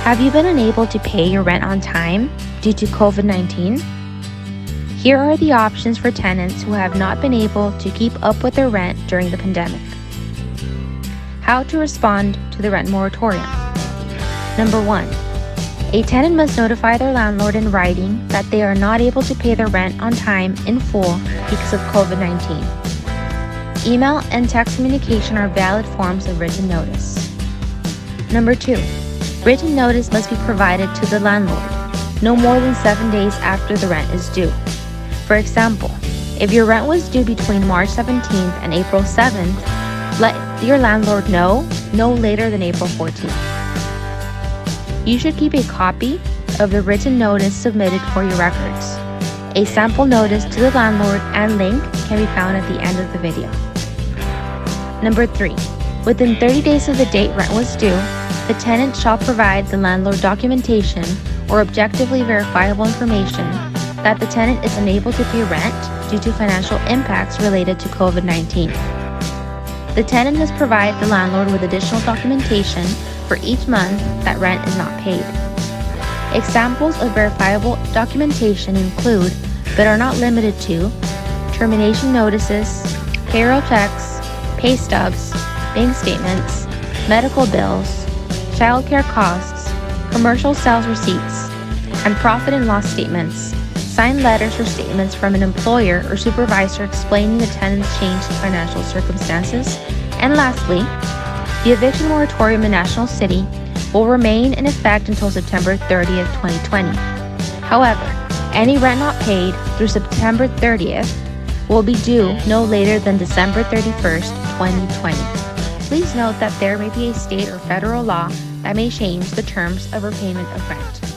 Have you been unable to pay your rent on time due to COVID-19? Here are the options for tenants who have not been able to keep up with their rent during the pandemic. How to respond to the rent moratorium. Number 1. A tenant must notify their landlord in writing that they are not able to pay their rent on time in full because of COVID-19. Email and text communication are valid forms of written notice. Number 2. Written notice must be provided to the landlord no more than 7 days after the rent is due. For example, if your rent was due between March 17th and April 7th, let your landlord know no later than April 14th. You should keep a copy of the written notice submitted for your records. A sample notice to the landlord and link can be found at the end of the video. Number 3. Within 30 days of the date rent was due, the tenant shall provide the landlord documentation or objectively verifiable information that the tenant is unable to pay rent due to financial impacts related to COVID-19. The tenant must provide the landlord with additional documentation for each month that rent is not paid. Examples of verifiable documentation include, but are not limited to, termination notices, payroll checks, pay stubs, bank statements, medical bills, childcare costs, commercial sales receipts, and profit and loss statements, signed letters or statements from an employer or supervisor explaining the tenant's changed financial circumstances, and lastly, the eviction moratorium in National City will remain in effect until September 30th, 2020. However, any rent not paid through September 30th will be due no later than December 31st, 2020. Please note that there may be a state or federal law that may change the terms of repayment of rent.